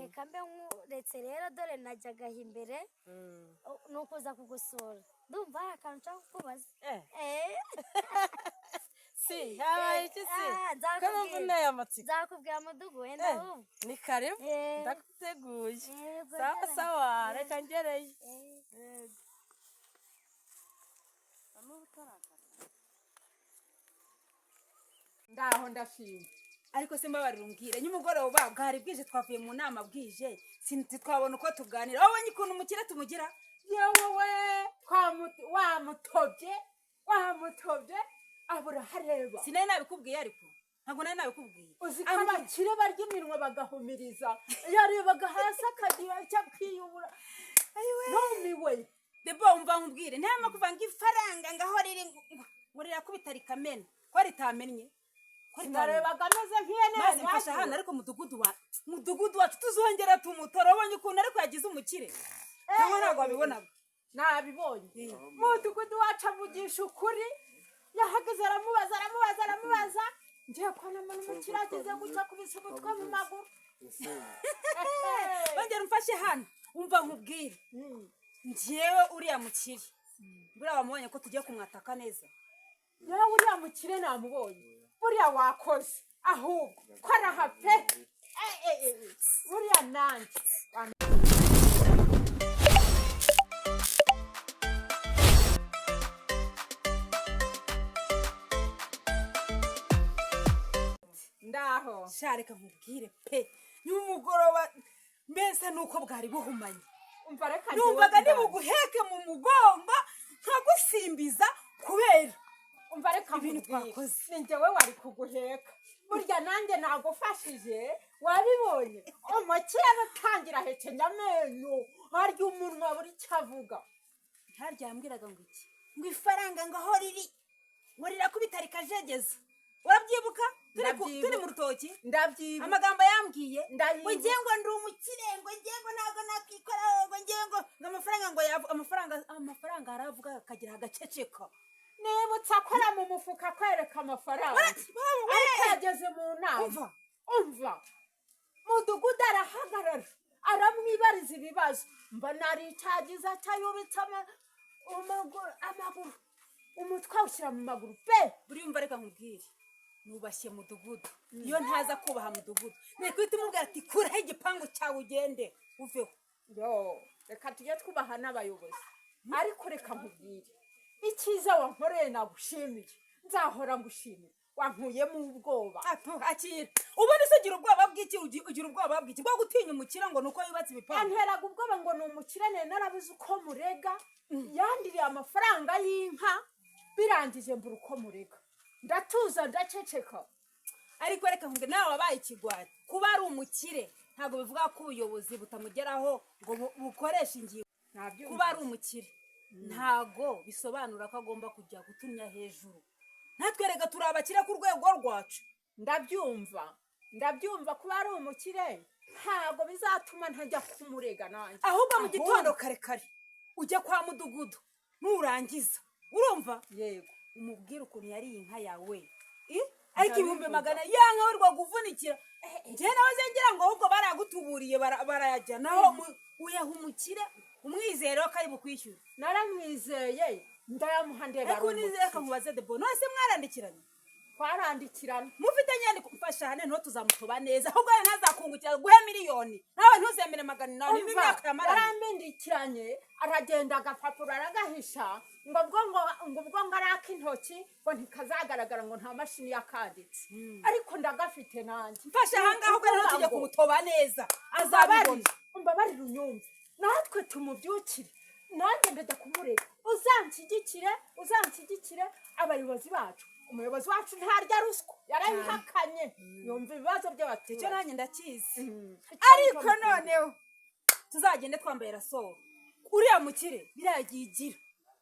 reka mbe nkuretse rero dore najyaga imbere nukuza kugusura ndumva hari akantu nshaka kukubaza si habaye iki si nzakubwira nzakubwira mudugu wenda wumva ni karibu ndaguteguye sawa sawa reka ngereyo ndaho ndashimye ariko se mbabarira umbwire nyumugoroba bwari bwije twavuye mu nama bwije sinzi twabona uko tuganira wabonye ukuntu umukire tumugira yewe wamutobye abura hareba sinari nabikubwiye ariko ntabwo nari nabikubwiye uzi ko abakire barya iminwa bagahumiriza yarebaga hasi akagira icyo kwiyubura numiwe debo umva nkubwire ntama kuvanga ifaranga ngaho riri ngurira kubita rikamena ko ritamennye ndarebaga ameze nk'iyene maze mfasha hano ariko mudugudu wacu tuzongera tumutoro wabonye ukuntu ariko yagize umukire cyangwa ntabwo wabibonaga nabibonye mudugudu wacu avugisha ukuri yahagaze aramubaza ngiye kubona umukire ageze gutya kubisa umutwe mu maguru bongera umfashe hano umva nkubwire njyewe uriya mukire buriya wamubonye ko tugiye kumwataka neza yewe uriya mukire namubonye buriya wakoze ahubwo ko araha pe buriya nanjye ndaho shareka nkubwire pe nyumugoroba mbese nuko bwari buhumanye umva reka numvaga nibuguheke mu mugongo nkagusimbiza kubera umva reka ibintu twakoze ninjyewe wari kuguheka burya nanjye nagufashije wabibonye umukire atangira ahekenya amenyo harya umunwa buri cyavuga harya yambwiraga ngo iki ngo ifaranga ngaho riri ngo rirakubita rikajegeza urabyibuka turi mu rutoki ndabyibuka amagambo yambwiye ngo ngiye ngo ndi umukire ngo ngiye ngo ntabwo nakikora ngo ngiye ngo amafaranga ngo amafaranga aravuga akagira agaceceka nibutsa akora mu mufuka kwereka amafaranga ariko yageze mu nama umva mudugudu arahagarara aramwibariza ibibazo mba naricagiza atayubitse amaguru umutwe awushyira mu maguru pe buriyumva reka nkubwire nubashye mudugudu iyo ntaza kubaha mudugudu nikwita umubwira ati kuraho igipangu cyawe ugende uveho reka tujye twubaha n'abayobozi ariko reka nkubwire icyiza wankoreye nagushimiye nzahora ngushimira wankuyemo ubwoba akira ubone se ugira ubwoba bw'iki ugira ubwoba bw'iki bwo gutinya umukire ngo nuko yubatse ibipangu anteraga ubwoba ngo ni umukire narabuze uko murega yandiriye amafaranga y'inka birangije mbura uko murega ndatuza ndaceceka ariko reka nkubwire nawe wabaye ikigwari kuba ari umukire ntabwo bivuga ko ubuyobozi butamugeraho ngo bukoreshe ingingo kuba ari umukire ntago bisobanura ko agomba kujya gutumya hejuru natwereka turi abakire ku rwego rwacu ndabyumva kuba ari umukire ntago bizatuma ntajya kumurega nanjye ahubwo mu gitondo kare ujya kwa mudugudu nurangiza urumva yego umubwire ukuntu yari inka yawe ariko 200 yanka wirwa kuvunikira nje nawe ngira ngo ahubwo baragutuburiye barayajya naho uyaha umukire umwizero ko ari bukwishyura naramwizeye ndayamuhandeba ariko nizeye ko mubaze de bonus mwarandikiranye twarandikirana mufite nyane kumfasha hane nto tuzamutoba neza ahubwo ntazakungukira guhe miliyoni nawe ntuzemere 400 n'imyaka yamara yarambindikiranye aragenda agapapuro aragahisha ngo ubwo ngaraka intoki ngo ntikazagaragara ngo nta mashini yakanditse ariko ndagafite nanjye mfasha hanga ahubwo ntujye kumutoba neza azabibona umbabarira unyumve natwe tumubyukire nanjye ndajya kumureka uzanshyigikire abayobozi bacu umuyobozi wacu ntarya ruswa yarayihakanye yumva ibibazo by'abaturage icyo nanjye ndakizi ariko noneho tuzagende twambaye rasoro uriya mukire biragigira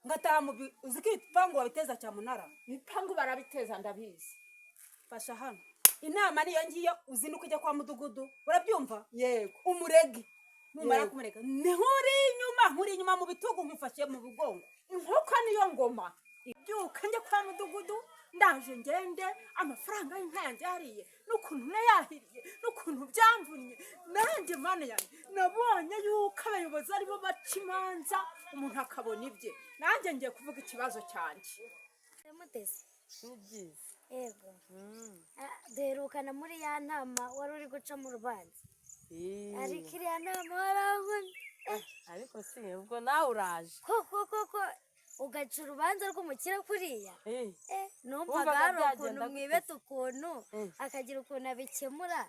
ngataha mu uziko ibipangu babiteza cyamunara ibipangu barabiteza ndabizi fasha hano inama niyo ngiyo uzinuka ujya kwa mudugudu urabyumva yego umurege numara kumurega nkuri inyuma mu bitugu nkufashe mu bugongo inkoko niyo ngoma ibyuka njye kwa mudugudu ndaje ngende amafaranga y'inka yanjye yariye n'ukuntu nayahiriye n'ukuntu byamvunye nanjye mana yanjye nabonye yuko abayobozi aribo baca imanza umuntu akabona ibye nanjye ngiye kuvuga ikibazo cyanjye mutesi ni byiza yego duherukana muri ya nama wari uri guca mu rubanza ariko iriya nama warabona ariko si ubwo nawe uraje koko ugaca urubanza rw'umukire kuriya numvaga hari ukuntu mwibeta ukuntu akagira ukuntu abikemura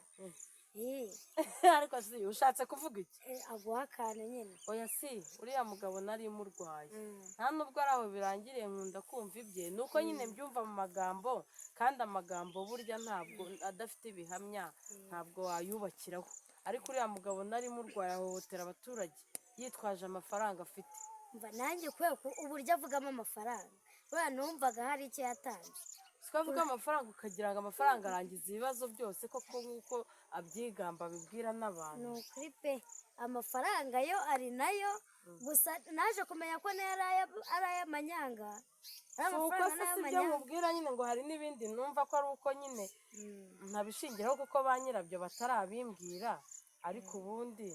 ariko si ushatse kuvuga iki aguha akantu nyine oya si uriya mugabo nari murwaye nta nubwo ari aho birangiriye nkunda kumva ibye nuko nyine mbyumva mu magambo kandi amagambo burya ntabwo adafite ibihamya ntabwo wayubakiraho ariko uriya mugabo nari murwaye ahohotera abaturage yitwaje amafaranga afite mva nanjye kubera uburyo avugamo amafaranga kubera numvaga hari icyo yatanze twavuga amafaranga ukagira ngo amafaranga arangiza ibibazo byose koko nk'uko abyigamba abibwira n'abantu ni ukuri pe amafaranga yo ari nayo gusa naje kumenya ko nayo ari ay'amanyanga si uko se si ibyo mubwira nyine ngo hari n'ibindi numva ko ari uko nyine ntabishingiraho kuko ba nyirabyo batarabimbwira ariko ubundi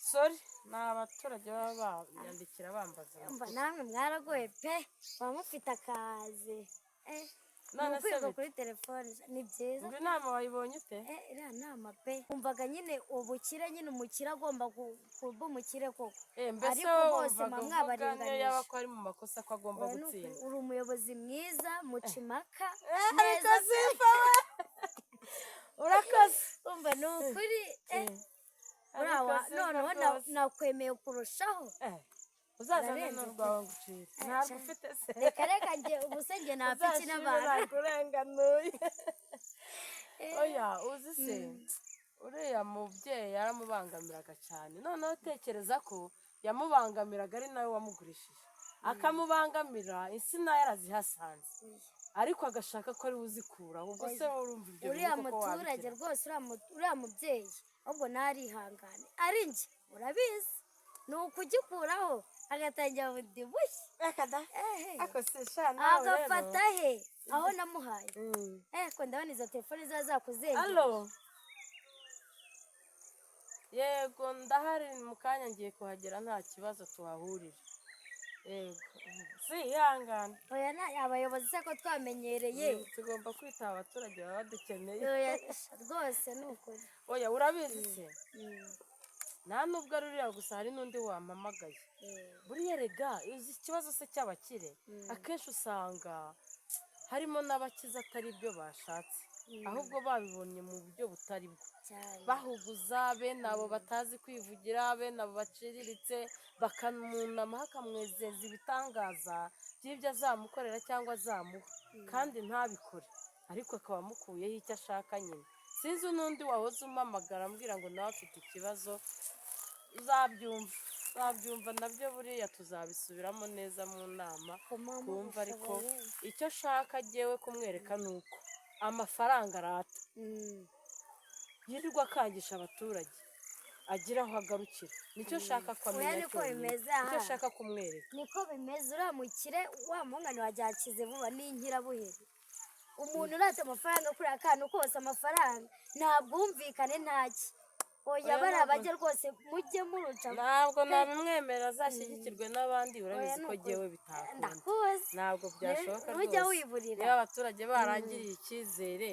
sori ni abaturage baba banyandikira bambaza namwe mwaragoye pe muba mufite akazi none se kuri telefone ni byiza ubu inama wayibonye ute iriya nama pe wumvaga nyine ubukire nyine umukire agomba kuba umukire koko mbese wumvaga uvuga niyo yaba ko ari mu makosa ko agomba gutsinda uri umuyobozi mwiza muca impaka ariko simba urakoze umva ni ukuri noneho nakwemeye kurushaho uzazane n'urwawe ngucire ntabwo ufite se reka njye ubu se njye napiki n'abantu nakurenganuye oya uzi se uriya mubyeyi yaramubangamiraga cyane noneho tekereza ko yamubangamiraga ari nawe wamugurishije akamubangamira insina yarazihasanze ariko agashaka ko ari uzikuraho ubwo se urumva ibyo uriya muturage rwose uriya mubyeyi ahubwo narihangane ari njye urabizi ni ukugikuraho agatangira bundi bushya agafata he aho namuhaye ko ndabona izo telefone ziba zakuzengera yego ndahari mu kanya ngiye kuhagera nta kibazo tuhahurira yego si ihangane oya abayobozi se ko twamenyereye tugomba kwitaba abaturage baba badukeneye rwose ni ukuri oya urabizi se nta nubwo ari uriya gusa hari n'undi wampamagaye buriya rega uzi ikibazo se cy'abakire akenshi usanga harimo n'abakize atari byo bashatse ahubwo babibonye mu buryo butari bwo bahuguza bene abo batazi kwivugira bene abo baciriritse bakamunama hakamwezeza ibitangaza by'ibyo azamukorera cyangwa azamuha kandi ntabikore ariko akaba amukuyeho icyo ashaka nyine sinzi n'undi wahoze umamagara ambwira ngo nawe afite ikibazo uzabyumva nabyo buriya tuzabisubiramo neza mu nama kumva ariko icyo ashaka agiyewe kumwereka ni uko amafaranga arata yirirwa akangisha abaturage agira aho agarukira nicyo ashaka ko amenya nicyo ashaka kumwereka niko bimeze uriya mukire wa mungane wajyakize vuba n'inkirabuheri umuntu urata amafaranga kuri akantu kose amafaranga ntabwo wumvikane ntaki oya bari abajya rwose mujye muruca ntabwo nabimwemera azashyigikirwe n'abandi urabizi ko jyewe bitakunda ntabwo byashoboka rwose niba abaturage barangiriye icyizere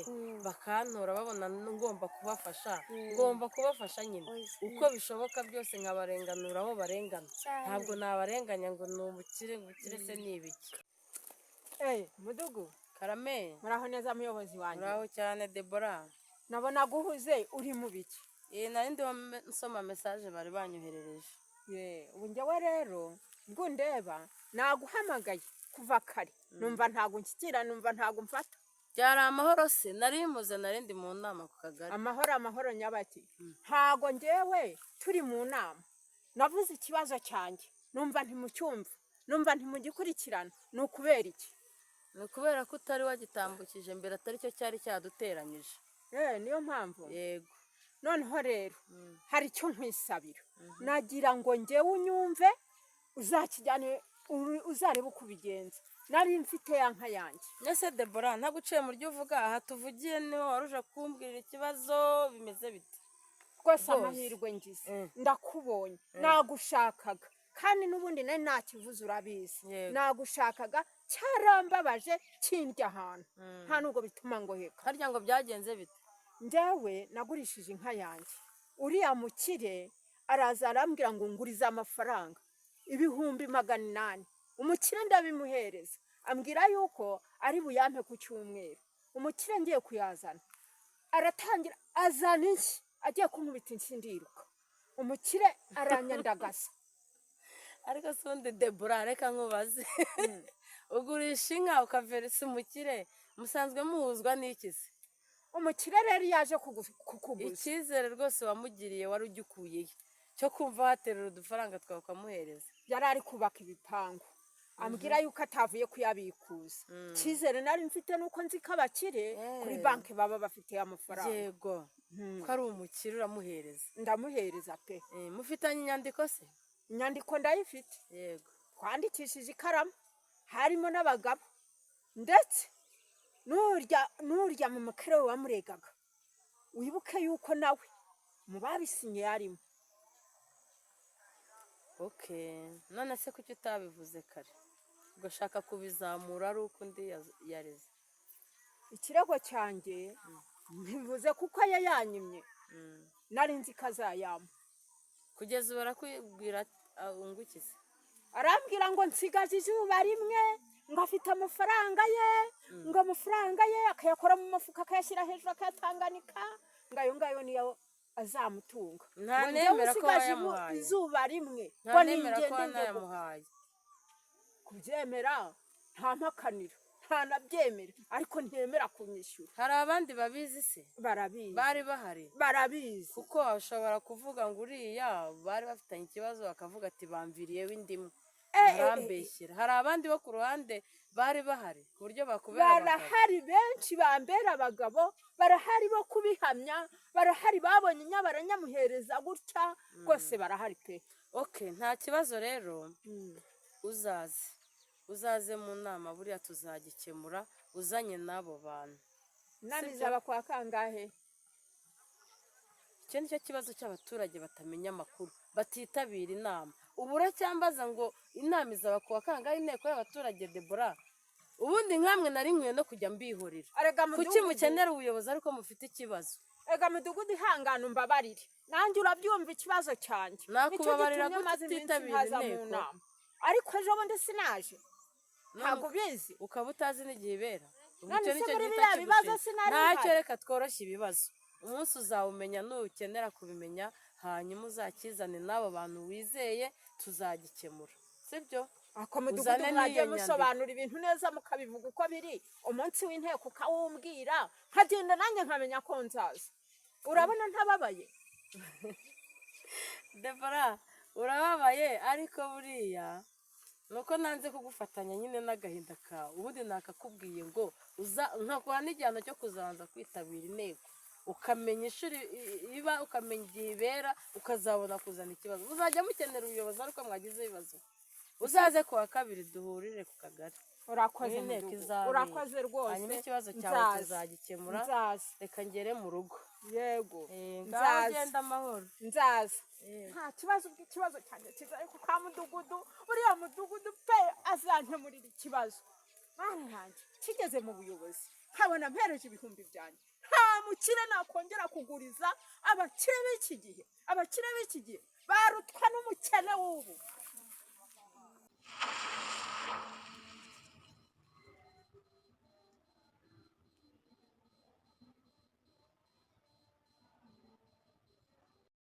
bakantora babona ngomba kubafasha nyine uko bishoboka byose nkabarenganura aho barengana ntabwo nabarenganya ngo ni ubukire se ni ibiki mudugu karame muraho neza muyobozi wanjye muraho cyane Debora nabona guhuze uri mu biki nari ndiho nsoma mesaje bari banyoherereje ubu njyewe rero ndeba naguhamagaye kuva kare numva ntabwo nshyikira numva ntabwo mfata byari amahoro se narimuze narindi mu nama ku kagari amahoro nyabati ntabwo njyewe turi mu nama navuze ikibazo cyanjye numva ntimucyumva numva ntimugikurikirana ni ukubera iki ni ukubera ko utari wagitambukije mbere atari cyo cyari cyaduteranyije niyo mpamvu yego noneho rero hari icyo nkwisabira nagira ngo njyewe unyumve uzakijyane uzarebe uko ubigenza nari mfite ya nka yanjye. Ese Debora ntaguciye mu ryo uvuga aha tuvugiye niho waruje kumbwirira ikibazo bimeze bite Rwose amahirwe ngize ndakubonye nagushakaga kandi n'ubundi nari ntakivuze urabizi nagushakaga cyarambabaje kindya ahantu nta nubwo bituma ngo heka harya ngo byagenze bite njyewe nagurishije inka yanjye uriya mukire araza arambwira ngo ngurize amafaranga 800. Umukire ndabimuhereza ambwira yuko ari buyampe ku cyumweru. Umukire ngiye kuyazana aratangira azana inshyi agiye kunkubita inshyi ndiruka. Umukire aranyandagasa. ariko sundi Debora reka nkubaze ugurisha inka ukaveresa umukire musanzwe muhuzwa n'ikisi umukire rero yaje kukuguza icyizere rwose wamugiriye wari ugikuye cyo kumva haterura udufaranga twawe ukamuhereza yari ari kubaka ibipangu ambwira yuko atavuye kuyabikuza cyizere nari mfite nuko nzi ko abakire kuri banki baba bafite amafaranga yego ko ari umukire uramuhereza ndamuhereza pe mufitanye inyandiko se inyandiko ndayifite yego twandikishije ikaramu harimo n'abagabo ndetse nurya mu mukire wamuregaga wibuke yuko nawe mu babisinye yarimo. none se kuki utabivuze kare ugashaka kubizamura ari uko undi yareze ikirego cyanjye mbivuze kuko yanyimye nari nzi ko azayama kugeza ubu arakubwira ungukize arambwira ngo nsigaje izuba rimwe ngo afite amafaranga ye ngo amafaranga ye akayakora mu mufuka akayashyira hejuru akayatanganika ngayo niyo azamutunga ntanemera ko wayamuhaye izuba rimwe ntanemera ko wanayamuhaye kubyemera nta mpakanira ntanabyemera ariko ntemera kunyishyura. Hari abandi babizi se barabizi bari bahari barabizi kuko ushobora kuvuga ngo uriya bari bafitanye ikibazo bakavuga ati bamviriyeho indimu barambeshyira hari abandi bo ku ruhande bari bahari ku buryo bakubera barahari benshi bambera abagabo barahari bo kubihamya barahari babonye nyabaranyamuhereza gutya rwose barahari pe. nta kibazo rero uzaze mu nama buriya tuzagikemura uzanye n'abo bantu nabizaba kwa kangahe. icyo nicyo kibazo cy'abaturage batamenya amakuru batitabira inama ubu uracyambaza ngo inama izaba kuwa kangahe inteko y'abaturage Debora ubundi nkamwe nari nkwiye no kujya mbihorera kuki mukenera ubuyobozi ariko mufite ikibazo ega mudugudu ihangana umbabarire nanjye urabyumva ikibazo cyanjye nakubabarira kutitabira inteko ariko ejo bundi sinaje ntabwo ubizi ukaba utazi n'igihe ibera none se muri biriya bibazo sinari ntacyo reka tworoshye ibibazo umunsi uzawumenya nukenera kubimenya hanyuma uzakizane n'abo bantu wizeye tuzagikemura sibyo ako mudugudu mwagiye musobanura ibintu neza mukabivuga uko biri umunsi w'inteko ukawumbwira nkagenda nanjye nkamenya ko nzaza urabona ntababaye Debora urababaye ariko buriya nuko nanze kugufatanya nyine n'agahinda kawe ubundi nakakubwiye ngo nkakuha n'igihano cyo kuzabanza kwitabira inteko ukamenya ishuri iba ukamenya igihe ibera ukazabona kuzana ikibazo uzajya mukenera ubuyobozi ariko mwagize ibibazo uzaze kuwa kabiri duhurire ku kagari urakoze rwose hanyuma ikibazo cyawe tuzagikemura reka ngere mu rugo yego nzagenda amahoro nzaza nta kibazo bw'ikibazo cyane kiza ariko kwa mudugudu uriya mudugudu pe azankemurira ikibazo mwana yanjye kigeze mu buyobozi nkabona mpereje ibihumbi byanjye nta mukire nakongera kuguriza abakire b'iki gihe barutwa n'umukene w'ubu